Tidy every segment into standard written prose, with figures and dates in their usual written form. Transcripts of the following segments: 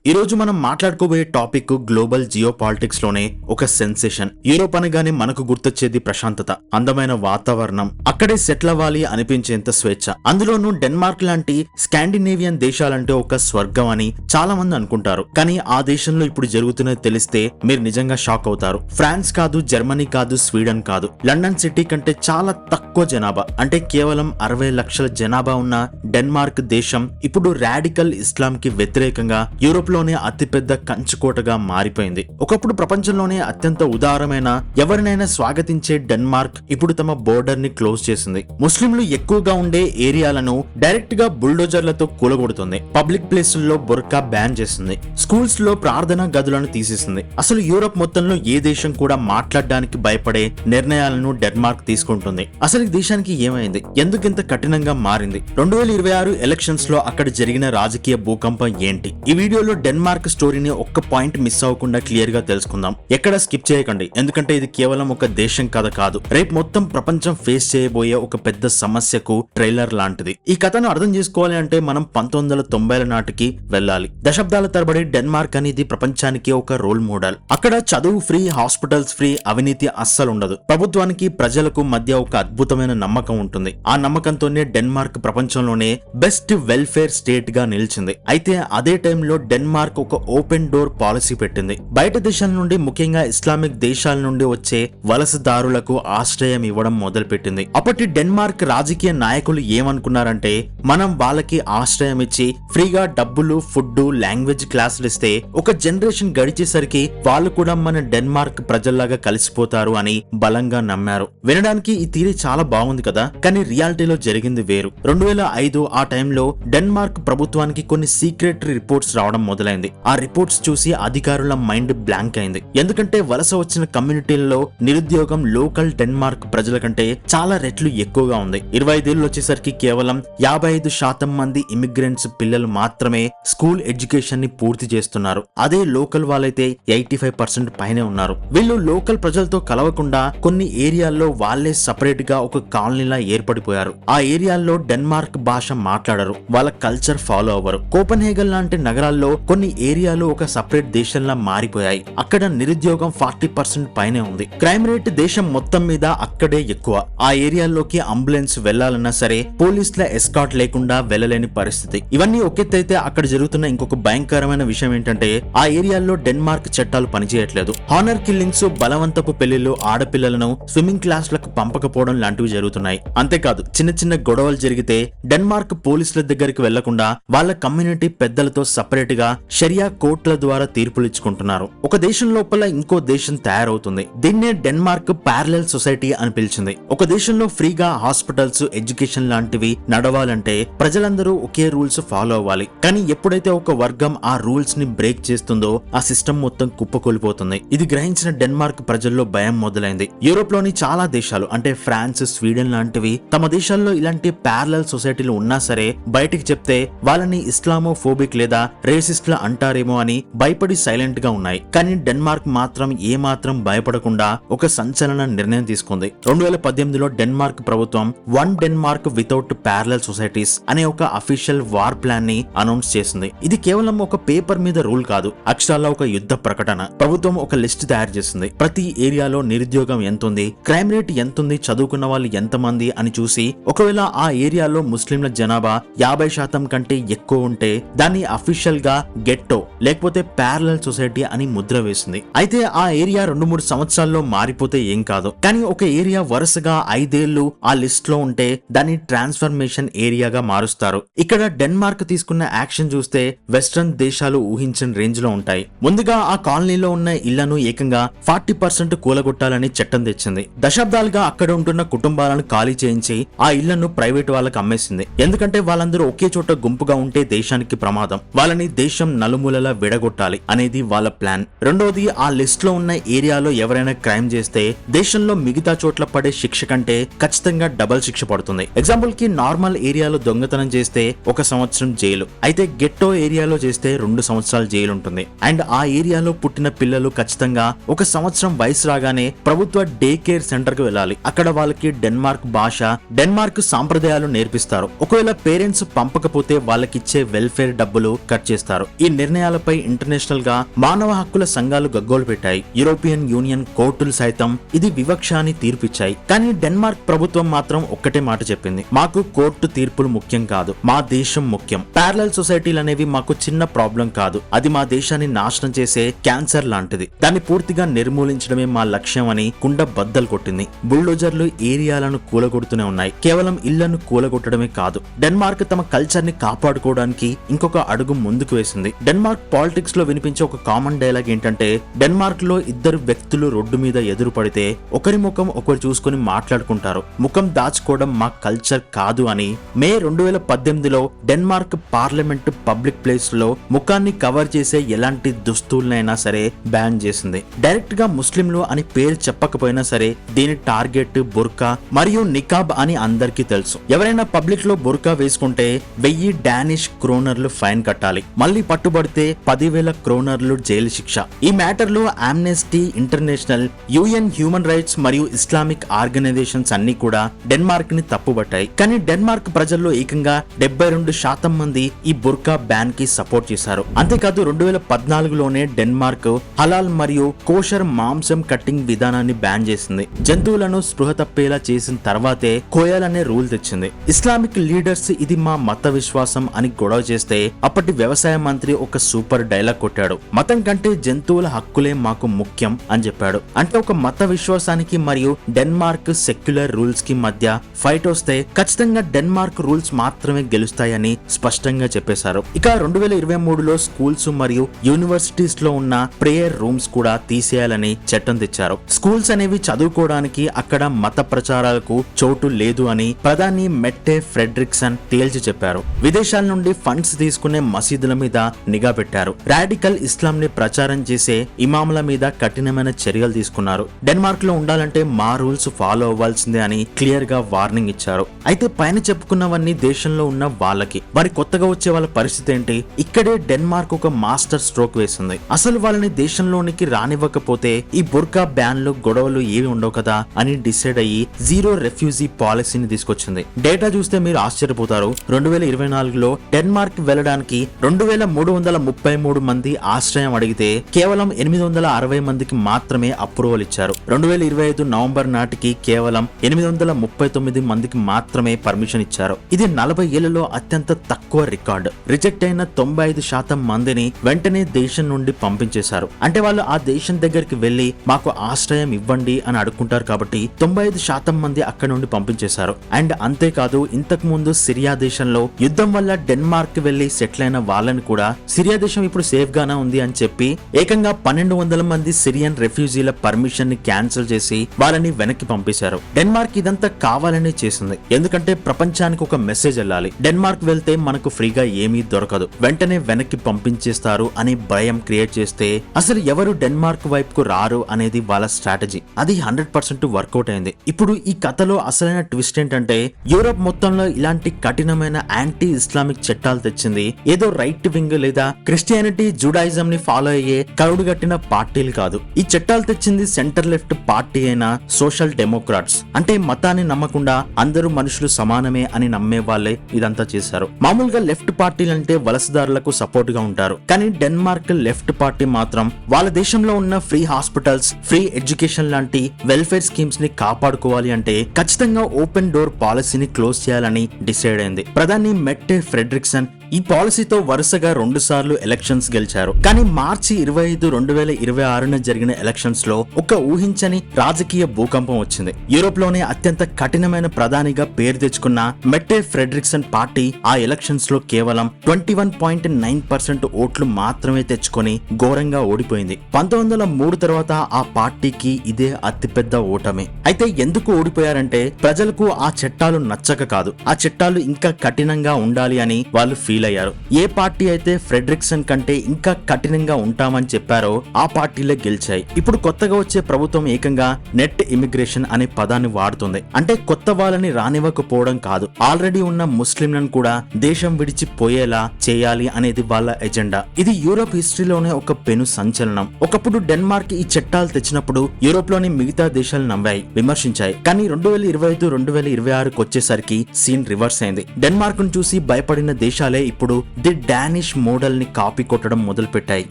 ఈ రోజు మనం మాట్లాడుకోబోయే టాపిక్ గ్లోబల్ జియో పాలిటిక్స్ లోనే ఒక సెన్సేషన్. యూరోప్ అనగానే మనకు గుర్తొచ్చేది ప్రశాంతత, అందమైన వాతావరణం, అక్కడే సెటిల్ అవ్వాలి అనిపించేంత స్వేచ్ఛ. అందులోనూ డెన్మార్క్ లాంటి స్కాండినేవియన్ దేశాలంటే ఒక స్వర్గం అని చాలా మంది అనుకుంటారు. కానీ ఆ దేశంలో ఇప్పుడు జరుగుతున్నది తెలిస్తే మీరు నిజంగా షాక్ అవుతారు. ఫ్రాన్స్ కాదు, జర్మనీ కాదు, స్వీడన్ కాదు, లండన్ సిటీ కంటే చాలా తక్కువ జనాభా, అంటే కేవలం 60 లక్షల జనాభా ఉన్న డెన్మార్క్ దేశం ఇప్పుడు రాడికల్ ఇస్లాం కి వ్యతిరేకంగా యూరోప్ లోనే అతిపెద్ద కంచుకోటగా మారిపోయింది. ఒకప్పుడు ప్రపంచంలోనే అత్యంత ఉదారమైన, ఎవరినైనా స్వాగతించే డెన్మార్క్ ఇప్పుడు తమ బోర్డర్ ని క్లోజ్ చేసింది. ముస్లింలు ఎక్కువగా ఉండే ఏరియాలను డైరెక్ట్ గా బుల్డోజర్లతో కూలగొడుతుంది. పబ్లిక్ ప్లేసుల్లో బుర్కా బ్యాన్ చేసింది. స్కూల్స్ లో ప్రార్థనా గదులను తీసేసింది. అసలు యూరోప్ మొత్తంలో ఏ దేశం కూడా మాట్లాడడానికి భయపడే నిర్ణయాలను డెన్మార్క్ తీసుకుంటుంది. అసలు ఈ దేశానికి ఏమైంది? ఎందుకింత కఠినంగా మారింది? 2026 ఎలక్షన్స్ లో అక్కడ జరిగిన రాజకీయ భూకంపం ఏంటి? ఈ వీడియోలో డెన్మార్క్ స్టోరీని ఒక్క పాయింట్ మిస్ అవ్వకుండా క్లియర్ గా తెలుసుకుందాం. ఎక్కడ స్కిప్ చేయకండి, ఎందుకంటే ఇది కేవలం ఒక దేశం కథ కాదు, రేపు మొత్తం ప్రపంచం ఫేస్ చేయబోయే ఒక పెద్ద సమస్యకు ట్రైలర్ లాంటిది. ఈ కథను అర్థం చేసుకోవాలి అంటే మనం 1990ల నాటికి వెళ్ళాలి. దశాబ్దాల తరబడి డెన్మార్క్ అనేది ప్రపంచానికి ఒక రోల్ మోడల్. అక్కడ చదువు ఫ్రీ, హాస్పిటల్స్ ఫ్రీ, అవినీతి అస్సలు ఉండదు. ప్రభుత్వానికి ప్రజలకు మధ్య ఒక అద్భుతమైన నమ్మకం ఉంటుంది. ఆ నమ్మకంతోనే డెన్మార్క్ ప్రపంచంలోనే బెస్ట్ వెల్ఫేర్ స్టేట్ గా నిలిచింది. అయితే అదే టైంలో డెన్మార్క్ ఒక ఓపెన్ డోర్ పాలసీ పెట్టింది. బయట దేశాల నుండి, ముఖ్యంగా ఇస్లామిక్ దేశాల నుండి వచ్చే వలసదారులకు ఆశ్రయం ఇవ్వడం మొదలుపెట్టింది. అప్పటి డెన్మార్క్ రాజకీయ నాయకులు ఏమనుకున్నారంటే, మనం వాళ్ళకి ఆశ్రయం ఇచ్చి ఫ్రీగా డబ్బులు, ఫుడ్, లాంగ్వేజ్ క్లాసులు ఇస్తే ఒక జనరేషన్ గడిచేసరికి వాళ్ళు కూడా మన డెన్మార్క్ ప్రజల్లాగా కలిసిపోతారు అని బలంగా నమ్మారు. వినడానికి ఈ థియరీ చాలా బాగుంది కదా, కానీ రియాలిటీలో జరిగింది వేరు. 2005 ఆ టైంలో డెన్మార్క్ ప్రభుత్వానికి కొన్ని సీక్రెట్ రిపోర్ట్స్ రావడం మొదలైంది. ఆ రిపోర్ట్స్ చూసి అధికారుల మైండ్ బ్లాంక్ అయింది. ఎందుకంటే వలస వచ్చిన కమ్యూనిటీలలో నిరుద్యోగం లోకల్ డెన్మార్క్ ప్రజల కంటే చాలా రెట్లు ఎక్కువగా ఉంది. 25 ఏళ్ళు వచ్చేసరికి కేవలం 55% మంది ఇమిగ్రెంట్స్ పిల్లలు మాత్రమే స్కూల్ ఎడ్యుకేషన్ ని పూర్తి చేస్తున్నారు. అదే లోకల్ వాళ్ళైతే 85% పైనే ఉన్నారు. వీళ్ళు లోకల్ ప్రజలతో కలవకుండా కొన్ని ఏరియాల్లో వాళ్లే సపరేట్ గా ఒక కాలనీలా ఏర్పడిపోయారు. ఆ ఏరియాల్లో డెన్మార్క్ భాష మాట్లాడరు, వాళ్ళ కల్చర్ ఫాలో అవ్వరు. కోపెన్హేగన్ లాంటి నగరాల్లో కొన్ని ఏరియాలు ఒక సపరేట్ దేశంలా మారిపోయాయి. అక్కడ నిరుద్యోగం 40% పైనే ఉంది. క్రైమ్ రేట్ దేశం మొత్తం మీద అక్కడే ఎక్కువ. ఆ ఏరియాల్లోకి అంబులెన్స్ వెళ్లాలన్నా సరే పోలీసుల ఎస్కాట్ లేకుండా వెళ్లలేని పరిస్థితి. ఇవన్నీ ఒకెత్తైతే అక్కడ జరుగుతున్న ఇంకొక భయంకరమైన విషయం ఏంటంటే, ఆ ఏరియాల్లో డెన్మార్క్ చట్టాలు పనిచేయట్లేదు. హానర్ కిల్లింగ్స్, బలవంతపు పెళ్లిళ్లు, ఆడపిల్లలను స్విమ్మింగ్ క్లాసులకు పంపకపోవడం లాంటివి జరుగుతున్నాయి. అంతేకాదు, చిన్న చిన్న గొడవలు జరిగితే డెన్మార్క్ పోలీసుల దగ్గరికి వెళ్లకుండా వాళ్ళ కమ్యూనిటీ పెద్దలతో సపరేట్ గా షరియా కోర్టుల ద్వారా తీర్పులు ఇచ్చుకుంటున్నారు. ఒక దేశం లోపల ఇంకో దేశం తయారవుతుంది. దీన్నే డెన్మార్క్ ప్యారలల్ సొసైటీ అని పిలిచింది. ఒక దేశంలో ఫ్రీగా హాస్పిటల్స్, ఎడ్యుకేషన్ లాంటివి నడవాలంటే ప్రజలందరూ ఒకే రూల్స్ ఫాలో అవ్వాలి. కానీ ఎప్పుడైతే ఒక వర్గం ఆ రూల్స్ ని బ్రేక్ చేస్తుందో ఆ సిస్టమ్ మొత్తం కుప్పకూలిపోతుంది. ఇది గ్రహించిన డెన్మార్క్ ప్రజల్లో భయం మొదలైంది. యూరోప్ లోని చాలా దేశాలు అంటే ఫ్రాన్స్, స్వీడన్ లాంటివి తమ దేశాల్లో ఇలాంటి ప్యారలల్ సొసైటీలు ఉన్నా సరే బయటికి చెప్తే వాళ్ళని ఇస్లామోఫోబిక్ లేదా రేసిస్ట్ల అంటారేమో అని భయపడి సైలెంట్ గా ఉన్నాయి. కానీ డెన్మార్క్ మాత్రం ఏమాత్రం భయపడకుండా ఒక సంచలన నిర్ణయం తీసుకుంది. 2018లో డెన్మార్క్ ప్రభుత్వం one Denmark without parallel societies అనే ఒక అఫీషియల్ వార్ ప్లాన్ ని అనౌన్స్ చేసింది. ఇది కేవలం ఒక పేపర్ మీద రూల్ కాదు, అక్షరాల్లో ఒక యుద్ధ ప్రకటన. ప్రభుత్వం ఒక లిస్ట్ తయారు చేసింది. ప్రతి ఏరియాలో నిరుద్యోగం ఎంతుంది, క్రైమ్ రేట్ ఎంతుంది, చదువుకున్న వాళ్ళు ఎంతమంది అని చూసి ఒకవేళ ఆ ఏరియాలో ముస్లింల జనాభా 50% కంటే ఎక్కువ ఉంటే దాన్ని అఫీషియల్ గా గెట్టో లేకపోతే ప్యారలల్ సొసైటీ అని ముద్ర వేసింది. అయితే ఆ ఏరియా 2-3 సంవత్సరాల్లో మారిపోతే ఏం కాదు, కానీ ఒక ఏరియా వరుసగా 5 ఏళ్లు ఆ లిస్ట్ లో ఉంటే దాన్ని ట్రాన్స్ఫర్మేషన్ ఏరియాగా మారుస్తారు. ఇక్కడ డెన్మార్క్ తీసుకున్న యాక్షన్ చూస్తే వెస్ట్రన్ దేశాలు ఊహించిన రేంజ్ లో ఉంటాయి. ముందుగా ఆ కాలనీలో ఉన్న ఇళ్లను ఏకంగా 40% కూలగొట్టాలని చట్టం తెచ్చింది. దశాబ్దాలుగా అక్కడ ఉంటున్న కుటుంబాలను ఖాళీ చేయించి ఆ ఇళ్లను ప్రైవేట్ వాళ్ళకి అమ్మేసింది. ఎందుకంటే వాళ్ళందరూ ఒకే చోట గుంపుగా ఉంటే దేశానికి ప్రమాదం, వాళ్ళని దేశం నలుమూలలా విడగొట్టాలి అనేది వాళ్ళ ప్లాన్. రెండోది, ఆ లిస్ట్ లో ఉన్న ఏరియాలో ఎవరైనా క్రైమ్ చేస్తే దేశంలో మిగతా చోట్ల పడే శిక్ష కంటే ఖచ్చితంగా డబల్ శిక్ష పడుతుంది. ఎగ్జాంపుల్ కి నార్మల్ ఏరియాలో దొంగతనం చేస్తే 1 సంవత్సరం జైలు, అయితే గెట్టో ఏరియాలో చేస్తే 2 సంవత్సరాలు జైలు ఉంటుంది. అండ్ ఆ ఏరియాలో పుట్టిన పిల్లలు ఖచ్చితంగా 1 సంవత్సరం వయసు రాగానే ప్రభుత్వ డే కేర్ సెంటర్ కు వెళ్ళాలి. అక్కడ వాళ్ళకి డెన్మార్క్ భాష, డెన్మార్క్ సాంప్రదాయాలు నేర్పిస్తారు. ఒకవేళ పేరెంట్స్ పంపకపోతే వాళ్ళకిచ్చే వెల్ఫేర్ డబ్బులు కట్ చేస్తారు. ఈ నిర్ణయాలపై ఇంటర్నేషనల్ గా మానవ హక్కుల సంఘాలు గగ్గోలు పెట్టాయి. యూరోపియన్ యూనియన్ కోర్టులు సైతం ఇది వివక్ష అని తీర్పిచ్చాయి. కానీ డెన్మార్క్ ప్రభుత్వం మాత్రం ఒక్కటే మాట చెప్పింది, మాకు కోర్టు తీర్పులు ముఖ్యం కాదు, మా దేశం ముఖ్యం. ప్యారలల్ సొసైటీలు అనేవి మాకు చిన్న ప్రాబ్లం కాదు, అది మా దేశాన్ని నాశనం చేసే క్యాన్సర్ లాంటిది, దాన్ని పూర్తిగా నిర్మూలించడమే మా లక్ష్యం అని కుండ బద్దలు కొట్టింది. బుల్డోజర్లు ఏరియాలను కూలగొడుతూనే ఉన్నాయి. కేవలం ఇళ్లను కూలగొట్టడమే కాదు, డెన్మార్క్ తమ కల్చర్ ని కాపాడుకోవడానికి ఇంకొక అడుగు ముందుకు వేసింది. డెన్మార్క్ పాలిటిక్స్ లో వినిపించే ఒక కామన్ డైలాగ్ ఏంటంటే, డెన్మార్క్ లో ఇద్దరు వ్యక్తులు రోడ్డు మీద ఎదురు పడితే ఒకరి ముఖం ఒకరు చూసుకుని మాట్లాడుకుంటారు, ముఖం దాచుకోవడం మా కల్చర్ కాదు అని మే 2018లో డెన్మార్క్ పార్లమెంట్ పబ్లిక్ ప్లేస్ లో ముఖాన్ని కవర్ చేసే ఎలాంటి దుస్తులనైనా సరే బ్యాన్ చేసింది. డైరెక్ట్ గా ముస్లింలు అని పేరు చెప్పకపోయినా సరే దీని టార్గెట్ బుర్కా మరియు నికాబ్ అని అందరికీ తెలుసు. ఎవరైనా పబ్లిక్ లో బుర్కా వేసుకుంటే 1000 డానిష్ క్రోనర్లు ఫైన్ కట్టాలి, మళ్ళీ పట్టుబడితే 10,000 క్రోనర్లు జైలు శిక్ష. ఈ మ్యాటర్ లో Amnesty international, UN human rights మరియు ఇస్లామిక్ ఆర్గనైజేషన్స్ అన్ని కూడా డెన్మార్క్ ని తప్పుబట్టాయి. కానీ డెన్మార్క్ ప్రజల్లో ఏకంగా 72% మంది ఈ బుర్కా బ్యాన్ కి సపోర్ట్ చేశారు. అంతేకాదు 2014లోనే డెన్మార్క్ హలాల్ మరియు కోషర్ మాంసం కట్టింగ్ విధానాన్ని బ్యాన్ చేసింది. జంతువులను స్పృహ తప్పేలా చేసిన తర్వాతే కోయాలనే రూల్ తెచ్చింది. ఇస్లామిక్ లీడర్స్ ఇది మా మత విశ్వాసం అని గొడవ చేస్తే అప్పటి వ్యవసాయ మంత్రి ఒక సూపర్ డైలాగ్ కొట్టాడు, మతం కంటే జంతువుల హక్కులే మాకు ముఖ్యం అని చెప్పాడు. అంటే ఒక మత విశ్వాసానికి మరియు డెన్మార్క్ సెక్యులర్ రూల్స్ కి మధ్య ఫైట్ వస్తే ఖచ్చితంగా డెన్మార్క్ రూల్స్ మాత్రమే గెలుస్తాయని స్పష్టంగా చెప్పేశారు. ఇక 2023లో స్కూల్స్ మరియు యూనివర్సిటీస్ లో ఉన్న ప్రేయర్ రూమ్స్ కూడా తీసేయాలని చట్టం తెచ్చారు. స్కూల్స్ అనేవి చదువుకోవడానికి, అక్కడ మత ప్రచారాలకు చోటు లేదు అని ప్రధాని మెట్టే ఫ్రెడ్రిక్సన్ తేల్చి చెప్పారు. విదేశాల నుండి ఫండ్స్ తీసుకునే మసీదుల మీద నిఘా పెట్టారు. రాడికల్ ఇస్లాం ని ప్రచారం చేసే ఇమాముల మీద కఠినమైన చర్యలు తీసుకున్నారు. డెన్మార్క్ లో ఉండాలంటే మా రూల్స్ ఫాలో అవ్వాల్సిందే అని క్లియర్ గా వార్నింగ్ ఇచ్చారు. అయితే పైన చెప్పుకున్నవన్నీ దేశంలో ఉన్న వాళ్ళకి, మరి కొత్తగా వచ్చే వాళ్ళ పరిస్థితి ఏంటి? ఇక్కడే డెన్మార్క్ ఒక మాస్టర్ స్ట్రోక్ వేసింది. అసలు వాళ్ళని దేశంలోనికి రానివ్వకపోతే ఈ బుర్కా బ్యాన్లు గొడవలు ఏవి ఉండవు కదా అని డిసైడ్ అయ్యి జీరో రెఫ్యూజీ పాలసీని తీసుకొచ్చింది. డేటా చూస్తే మీరు ఆశ్చర్యపోతారు. 2024లో డెన్మార్క్ వెళ్ళడానికి 2333 మంది ఆశ్రయం అడిగితే కేవలం 860 మందికి మాత్రమే అప్రూవల్ ఇచ్చారు. 2025 నవంబర్ నాటికి కేవలం 839 మందికి మాత్రమే పర్మిషన్ ఇచ్చారు. ఇది 40 ఏళ్లలో అత్యంత తక్కువ రికార్డు. రిజెక్ట్ అయిన 95% మందిని వెంటనే దేశం నుండి పంపించేశారు. అంటే వాళ్ళు ఆ దేశం దగ్గరికి వెళ్లి మాకు ఆశ్రయం ఇవ్వండి అని అడుగుంటారు కాబట్టి 95% మంది అక్కడ నుండి పంపించేశారు. అండ్ అంతేకాదు, ఇంతకు ముందు సిరియా దేశంలో యుద్ధం వల్ల డెన్మార్క్ వెళ్లి సెటిల్ అయిన వాళ్ళని కూడా సిరియా దేశం ఇప్పుడు సేఫ్ గానే ఉంది అని చెప్పి ఏకంగా 1200 మంది సిరియన్ రెఫ్యూజీల పర్మిషన్ ని క్యాన్సిల్ చేసి వాళ్ళని వెనక్కి పంపేశారు. డెన్మార్క్ ఇదంతా కావాలనే చేసింది. ఎందుకంటే ప్రపంచానికి ఒక మెసేజ్ వెళ్ళాలి, డెన్మార్క్ వెళ్తే మనకు ఫ్రీగా ఏమీ దొరకదు, వెంటనే వెనక్కి పంపించేస్తారు అని భయం క్రియేట్ చేస్తే అసలు ఎవరు డెన్మార్క్ వైపుకు రారు అనేది వాళ్ళ స్ట్రాటజీ. అది 100% వర్కౌట్ అయింది. ఇప్పుడు ఈ కథలో అసలైన ట్విస్ట్ ఏంటంటే, యూరోప్ మొత్తంలో ఇలాంటి కఠినమైన యాంటీ ఇస్లామిక్ చట్టాలు తెచ్చింది ఏదో రైట్ వింగ్ లేదా క్రిస్టియానిటీ జుడాయిజం ని ఫాలో అయ్యే కరుడుగట్టిన పార్టీలు కాదు. ఈ చట్టాలు తెచ్చింది సెంటర్ లెఫ్ట్ పార్టీ అయిన సోషల్ డెమోక్రాట్స్. అంటే మతాన్ని నమ్మకుండా అందరూ మనుషులు సమానమే అని నమ్మే వాళ్ళే ఇదంతా చేశారు. మామూలుగా లెఫ్ట్ పార్టీలు అంటే వలసదారులకు సపోర్ట్ గా ఉంటారు. కానీ డెన్మార్క్ లెఫ్ట్ పార్టీ మాత్రం వాళ్ళ దేశంలో ఉన్న ఫ్రీ హాస్పిటల్స్, ఫ్రీ ఎడ్యుకేషన్ లాంటి వెల్ఫేర్ స్కీమ్స్ ని కాపాడుకోవాలి అంటే ఖచ్చితంగా ఓపెన్ డోర్ పాలసీని క్లోజ్ చేయాలని డిసైడ్ అయింది. ప్రధాని మెట్టే ఫ్రెడ్రిక్సన్ ఈ పాలసీతో వరుసగా 2 సార్లు ఎలక్షన్స్ గెలిచారు. కానీ మార్చి 25, 2026 జరిగిన ఎలక్షన్స్ లో ఒక ఊహించని రాజకీయ భూకంపం వచ్చింది. యూరోప్ లోనే అత్యంత కఠినమైన ప్రధానిగా పేరు తెచ్చుకున్న మెట్టే ఫ్రెడ్రిక్సన్ పార్టీ ఆ ఎలక్షన్స్ లో కేవలం 21.9% ఓట్లు మాత్రమే తెచ్చుకొని ఘోరంగా ఓడిపోయింది. 1903 తర్వాత ఆ పార్టీకి ఇదే అతిపెద్ద ఓటమే. అయితే ఎందుకు ఓడిపోయారంటే ప్రజలకు ఆ చట్టాలు నచ్చక కాదు, ఆ చట్టాలు ఇంకా కఠినంగా ఉండాలి అని వాళ్ళు ఫీల్ అయ్యారు. ఏ పార్టీ అయితే ఫ్రెడ్రిక్సన్ కంటే ఇంకా కఠినంగా ఉంటామని చెప్పారో ఆ పార్టీలే గెలిచాయి. ఇప్పుడు కొత్తగా వచ్చే ప్రభుత్వం ఏకంగా నెట్ ఇమిగ్రేషన్ అనే పదాన్ని వాడుతుంది. అంటే కొత్త వాళ్ళని రానివ్వకపోవడం కాదు, ఆల్రెడీ ఉన్న ముస్లింలను కూడా దేశం విడిచిపోయేలా చేయాలి అనేది వాళ్ళ ఎజెండా. ఇది యూరోప్ హిస్టరీలోనే ఒక పెను సంచలనం. ఒకప్పుడు డెన్మార్క్ ఈ చట్టాలు తెచ్చినప్పుడు యూరోప్ లోని మిగతా దేశాలు నమ్మాయి, విమర్శించాయి. కానీ 2025, 2026 వచ్చేసరికి సీన్ రివర్స్ అయింది. డెన్మార్క్ ను చూసి భయపడిన దేశాలే ఇప్పుడు ది డానిష్ మోడల్ ని కాపీ కొట్టడం మొదలుపెట్టాయి.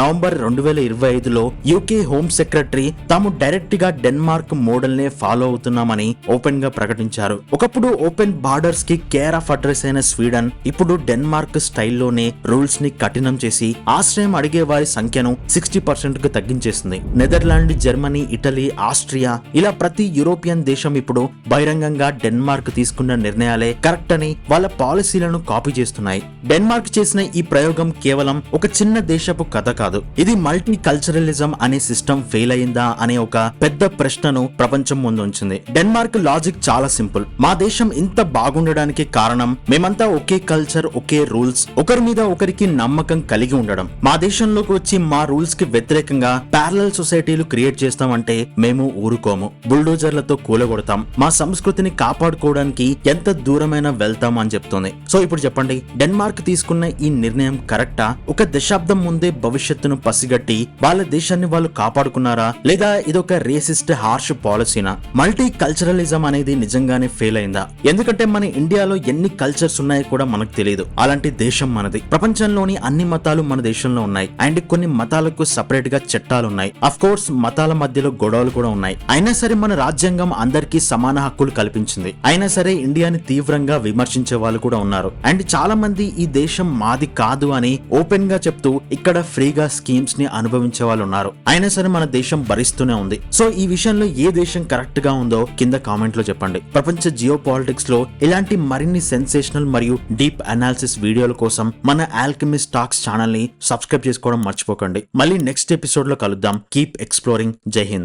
నవంబర్ 2025లో యూకే హోమ్ సెక్రటరీ తాము డైరెక్ట్ గా డెన్మార్క్ మోడల్ నే ఫాలో అవుతున్నామని ఓపెన్ గా ప్రకటించారు. ఒకప్పుడు ఓపెన్ బార్డర్స్ కి కేర్ ఆఫ్ అడ్రస్ అయిన స్వీడన్ ఇప్పుడు డెన్మార్క్ స్టైల్లోనే రూల్స్ ని కఠినం చేసి ఆశ్రయం అడిగే వారి సంఖ్యను 60% కు తగ్గించేసింది. నెదర్లాండ్, జర్మనీ, ఇటలీ, ఆస్ట్రియా ఇలా ప్రతి యూరోపియన్ దేశం ఇప్పుడు బహిరంగంగా డెన్మార్క్ తీసుకున్న నిర్ణయాలే కరెక్ట్ అని వాళ్ళ పాలసీలను కాపీ చేస్తున్నాయి. డెన్మార్క్ చేసిన ఈ ప్రయోగం కేవలం ఒక చిన్న దేశపు కథ కాదు. ఇది మల్టీ కల్చరలిజం అనే సిస్టమ్ ఫెయిల్ అయిందా అనే ఒక పెద్ద ప్రశ్నను ప్రపంచం ముందు ఉంచింది. డెన్మార్క్ లాజిక్ చాలా సింపుల్. మా దేశం ఇంత బాగుండడానికి కారణం మేమంతా ఒకే కల్చర్, ఒకే రూల్స్, ఒకరి మీద ఒకరికి నమ్మకం కలిగి ఉండడం. మా దేశంలోకి వచ్చి మా రూల్స్ కి వ్యతిరేకంగా ప్యారలల్ సొసైటీలు క్రియేట్ చేస్తామంటే మేము ఊరుకోము. బుల్డోజర్లతో కూలగొడతాం. మా సంస్కృతిని కాపాడుకోవడానికి ఎంత దూరమైనా వెళ్తాం అని చెప్తుంది. సో ఇప్పుడు చెప్పండి, డెన్మార్క్ తీసుకున్న ఈ నిర్ణయం కరెక్టా? ఒక దశాబ్దం ముందే భవిష్యత్తును పసిగట్టి వాళ్ళ దేశాన్ని వాళ్ళు కాపాడుకున్నారా, లేదా ఇదొక రేసిస్ట్ హార్ష్ పాలసీనా? మల్టీ కల్చరలిజం అనేది నిజంగానే ఫెయిల్ అయిందా? ఎందుకంటే మన ఇండియాలో ఎన్ని కల్చర్స్ ఉన్నాయో కూడా మనకు తెలియదు. అలాంటి దేశం మనది. ప్రపంచంలోని అన్ని మతాలు మన దేశంలో ఉన్నాయి. అండ్ కొన్ని మతాలకు సపరేట్ గా చట్టాలు ఉన్నాయి. అఫ్ కోర్స్ మతాల మధ్యలో గొడవలు కూడా ఉన్నాయి. అయినా సరే మన రాజ్యాంగం అందరికీ సమాన హక్కులు కల్పించింది. అయినా సరే ఇండియాని తీవ్రంగా విమర్శించే వాళ్ళు కూడా ఉన్నారు. అండ్ చాలా మంది ఈ దేశం మాది కాదు అని ఓపెన్ గా చెప్తూ ఇక్కడ ఫ్రీగా స్కీమ్స్ ని అనుభవించే వాళ్ళు ఉన్నారు. అయినా సరే మన దేశం భరిస్తూనే ఉంది. సో ఈ విషయంలో ఏ దేశం కరెక్ట్ గా ఉందో కింద కామెంట్ లో చెప్పండి. ప్రపంచ జియో పాలిటిక్స్ లో ఇలాంటి మరిన్ని సెన్సేషనల్ మరియు డీప్ అనాలిసిస్ వీడియోల కోసం మన ఆల్కెమిస్ట్ టాక్స్ ఛానల్ ని సబ్స్క్రైబ్ చేసుకోవడం మర్చిపోకండి. మళ్ళీ నెక్స్ట్ ఎపిసోడ్ లో కలుద్దాం. Keep exploring. జై హింద్.